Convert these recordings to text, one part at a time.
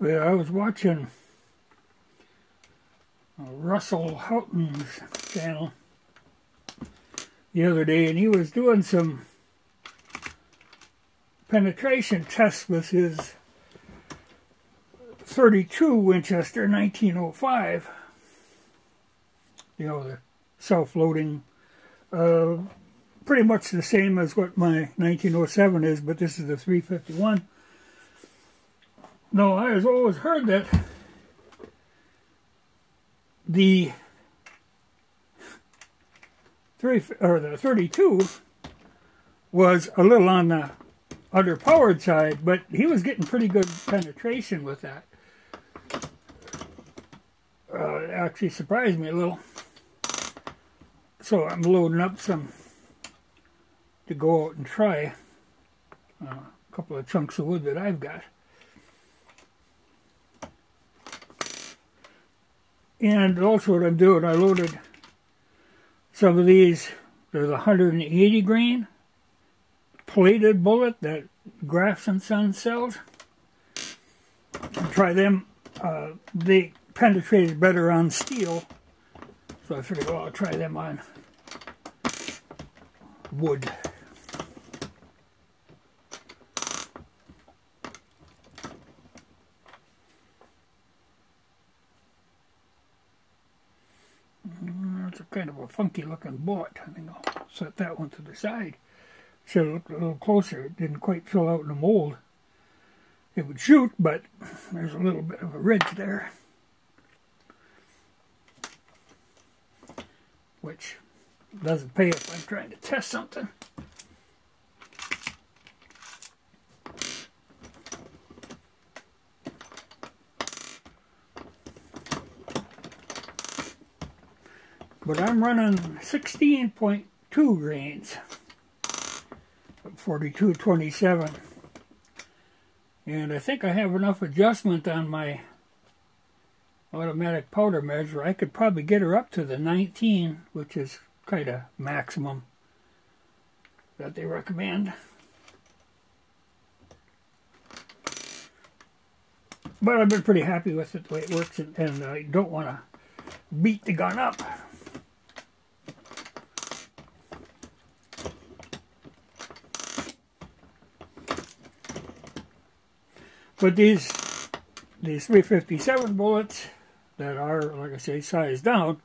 Well, I was watching Russell Houghton's channel the other day, and he was doing some penetration tests with his 32 Winchester 1905. You know, the self-loading, pretty much the same as what my 1907 is, but this is the 351. No, I has always heard that the 32 was a little on the underpowered side, but he was getting pretty good penetration with that. It actually surprised me a little. So I'm loading up some to go out and try a couple of chunks of wood that I've got. And also what I'm doing, I loaded some of these. There's a 180 grain plated bullet that Grafson Sons sells. I'll try them. They penetrated better on steel, so I figured, well, I'll try them on wood. It's a kind of a funky looking bullet. I think I'll set that one to the side. Should have looked a little closer. It didn't quite fill out in the mold. It would shoot, but there's a little bit of a ridge there, which doesn't pay if I'm trying to test something. But I'm running 16.2 grains at 42.27, and I think I have enough adjustment on my automatic powder measure. I could probably get her up to the 19, which is kind of maximum that they recommend. But I've been pretty happy with it, the way it works, and I don't want to beat the gun up. But these 357 bullets that are, like I say, sized down,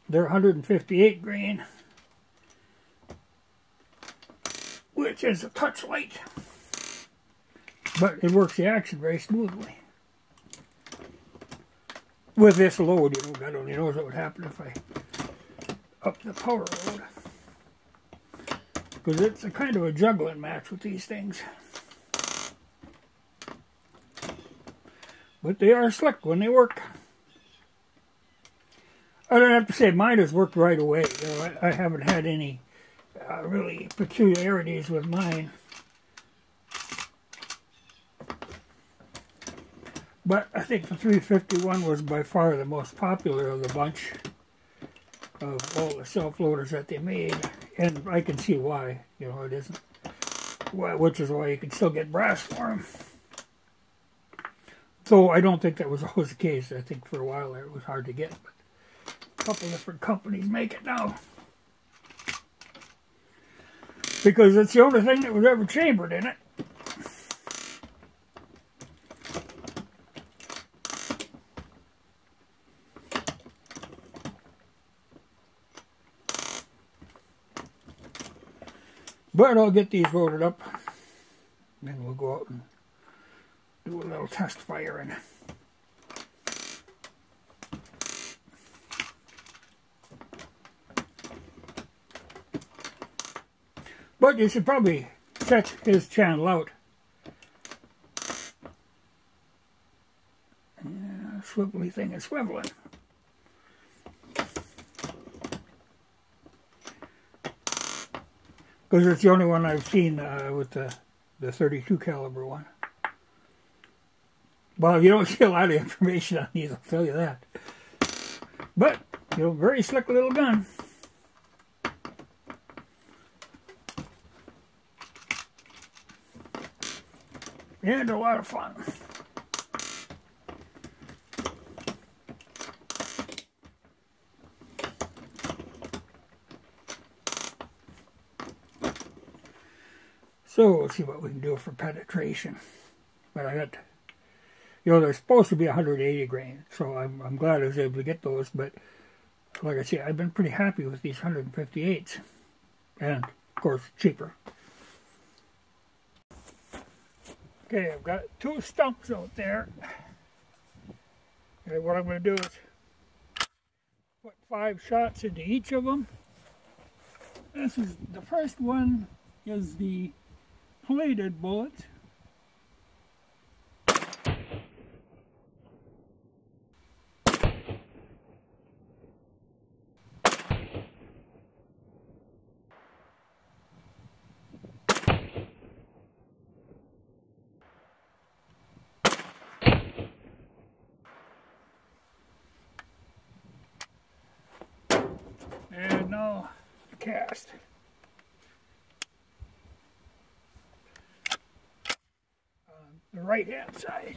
they're 158 grain, which is a touch light, but it works the action very smoothly. With this load, you know, God only knows what would happen if I up the power load, because it's a kind of a juggling match with these things. But they are slick when they work. I don't have to say mine has worked right away. You know, I haven't had any really peculiarities with mine. But I think the 351 was by far the most popular of the bunch of all the self-loaders that they made. And I can see why. You know, it isn't. Which is why you can still get brass for them. So I don't think that was always the case. I think for a while there it was hard to get, but a couple different companies make it now. Because it's the only thing that was ever chambered in it. But I'll get these loaded up, then we'll go out and do a little test firing. But you should probably check his channel out. Yeah, swivelly thing is swiveling. Because it's the only one I've seen with the 32 caliber one. Well, you don't see a lot of information on these, I'll tell you that. But, you know, very slick little gun. And a lot of fun. So we'll see what we can do for penetration. But I got, they're supposed to be 180 grain, so I'm glad I was able to get those. But like I say, I've been pretty happy with these 158s, and of course cheaper. Okay, I've got 2 stumps out there. Okay, what I'm going to do is put 5 shots into each of them. This is the first one is the plated bullet. And now the cast. On the right hand side.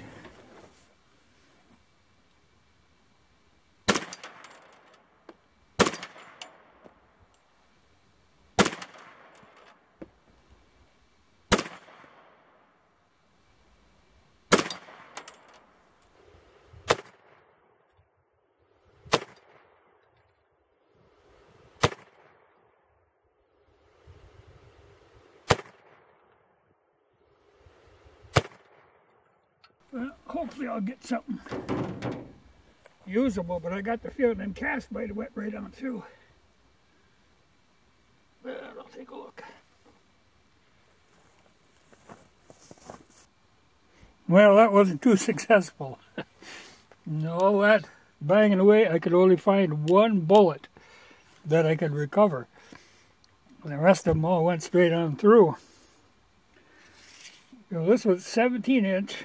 Well, hopefully I'll get something usable, but I got the feeling them casts might have went right on through. But I'll take a look. Well, that wasn't too successful. No, that banging away, I could only find 1 bullet that I could recover. The rest of them all went straight on through. This was 17-inch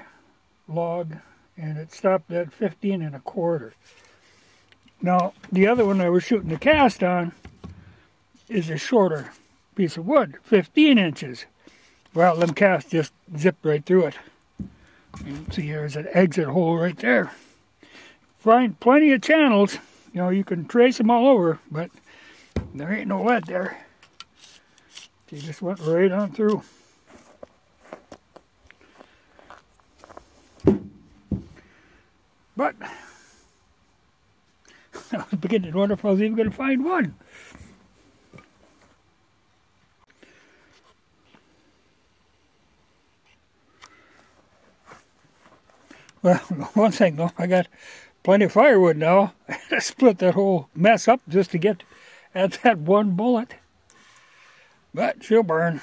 log, and it stopped at 15 1/4. Now, the other one I was shooting the cast on is a shorter piece of wood, 15 inches. Well, them casts just zipped right through it. You can see there's an exit hole right there. Find plenty of channels. You can trace them all over, but there ain't no lead there. They just went right on through. But I was beginning to wonder if I was even going to find one. Well, one thing though, I got plenty of firewood now. I split that whole mess up just to get at that 1 bullet. But she'll burn.